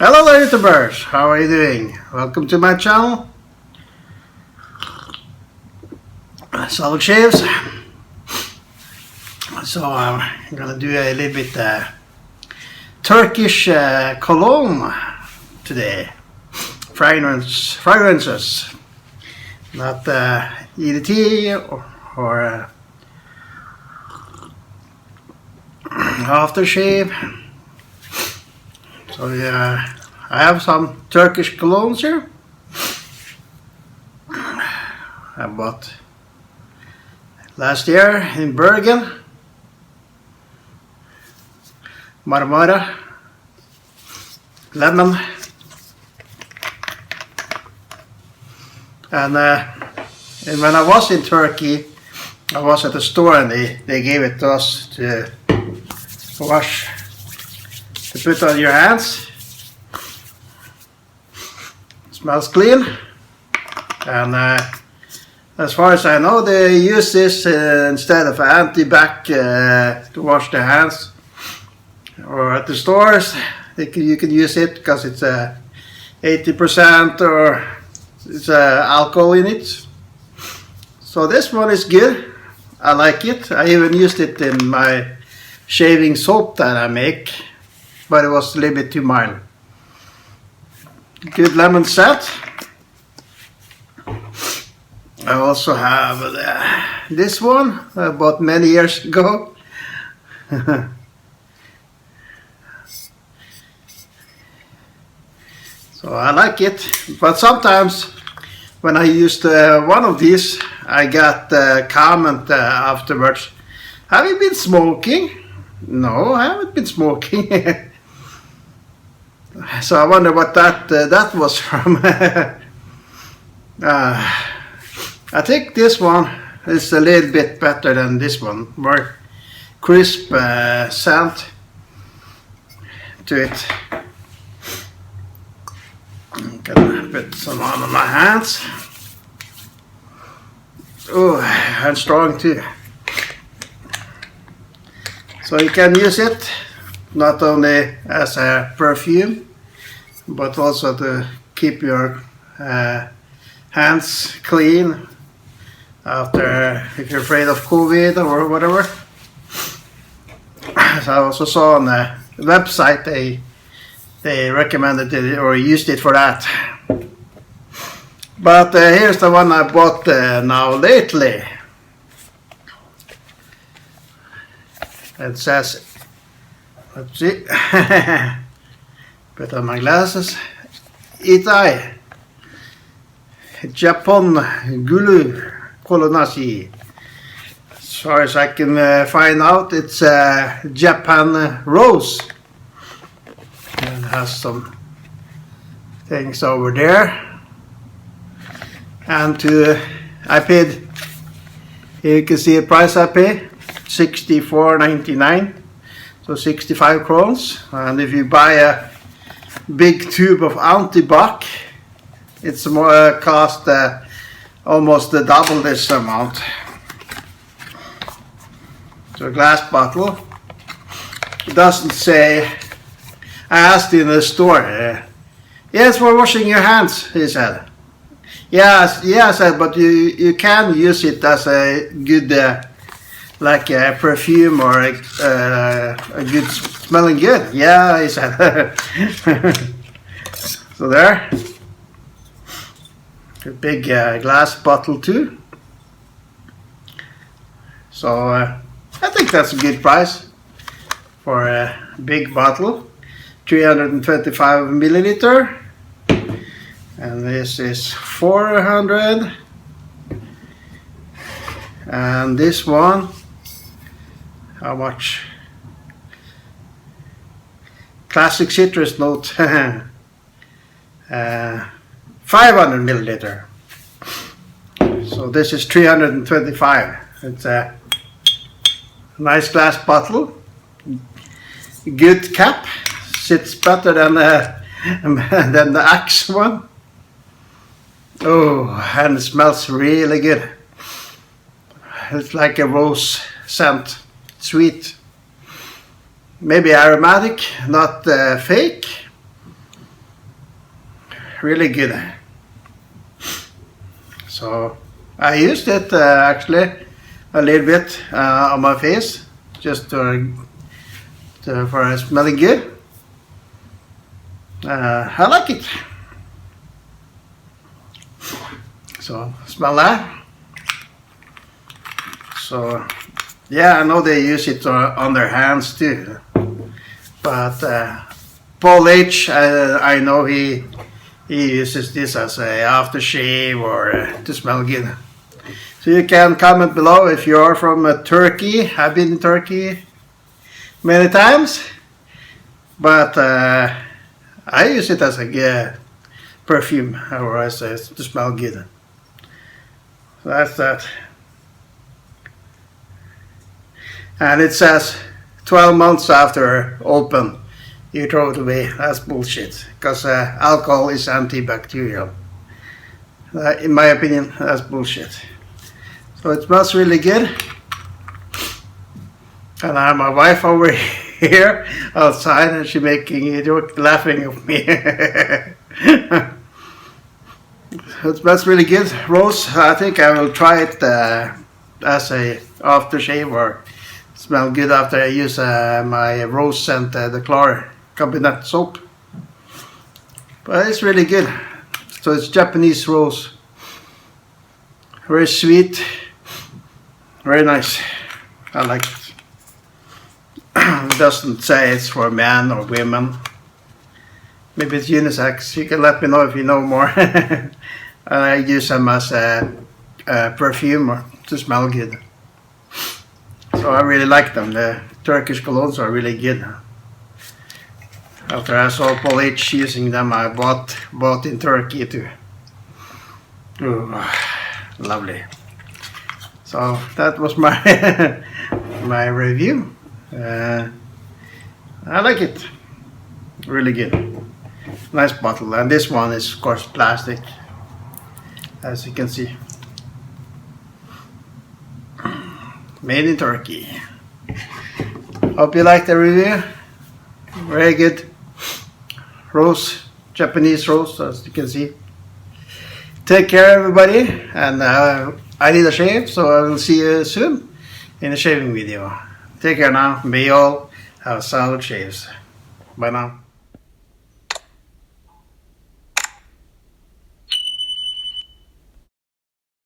Hello there, YouTubers! How are you doing? Welcome to my channel. Solid Shaves. So I'm gonna do a little bit Turkish Cologne today. Fragrances. Not EDT or aftershave. So yeah, I have some Turkish colognes here. I bought last year in Bergen. Marmara, lemon, and when I was in Turkey, I was at the store and they gave it to us to wash, to put on your hands. It smells clean, and as far as I know, they use this instead of anti-bac to wash their hands. Or at the stores, you can use it because it's 80% or it's alcohol in it. So this one is good. I like it. I even used it in my shaving soap that I make, but it was a little bit too mild. Good lemon scent. I also have this one I bought many years ago. So I like it, but sometimes when I used one of these, I got a comment afterwards. Have you been smoking? No, I haven't been smoking. So I wonder what that was from. I think this one is a little bit better than this one. More crisp scent to it. I'm gonna put some on my hands. Oh, and strong too. So you can use it not only as a perfume, but also to keep your hands clean after, if you're afraid of COVID or whatever. So I also saw on the website they recommended it or used it for that. But here's the one I bought now lately. It says, let's see, put on my glasses. Itai Japan Gulu Colognes. As far as I can find out, it's Japan Rose. And has some things over there. And I paid, here you can see the price I pay, 64.99, so 65 crowns. And if you buy a big tube of anti-bac, it's more cost almost double this amount. So a glass bottle. It doesn't say. I asked in the store. Yes, for washing your hands, he said. Yes, I said, but you can use it as a good, like a perfume or a good smelling good. Yeah, he said. So there, a big glass bottle too. So I think that's a good price for a big bottle. 325 milliliter. And this is 400, and this one, how much? Classic citrus note, 500 milliliter. So this is 325. It's a nice glass bottle, good cap, sits better than the Axe one. Oh, and it smells really good. It's like a rose scent, sweet. maybe aromatic, not fake. really good. So I used it actually a little bit on my face, just for smelling good. I like it. So smell that. So yeah, I know they use it on their hands too. But Paul H, I know he uses this as a aftershave or to smell good. So you can comment below if you are from Turkey. I've been in Turkey many times, but I use it as a perfume or as to smell good. So that's that. And it says 12 months after open, you throw it away. That's bullshit, because alcohol is antibacterial. In my opinion, that's bullshit. So it smells really good. And I have my wife over here outside, and she's making a joke, laughing at me. It smells really good. Rose, I think I will try it as a aftershave or smell good after I use my rose scent, the Clar Cabinet soap. But it's really good. So it's Japanese rose. Very sweet. Very nice. I like it. It doesn't say it's for men or women. Maybe it's unisex. You can let me know if you know more. I use them as a perfume or to smell good. So I really like them. The Turkish colognes are really good. After I saw Paul H using them, I bought in Turkey too. Ooh, lovely. So that was my my review. I like it. Really good. Nice bottle. And this one is of course plastic, as you can see. Made in Turkey. Hope you liked the review. Very good. Rose, Japanese rose, as you can see. Take care, everybody. And I need a shave, so I will see you soon in a shaving video. Take care now. May you all have solid shaves. Bye now.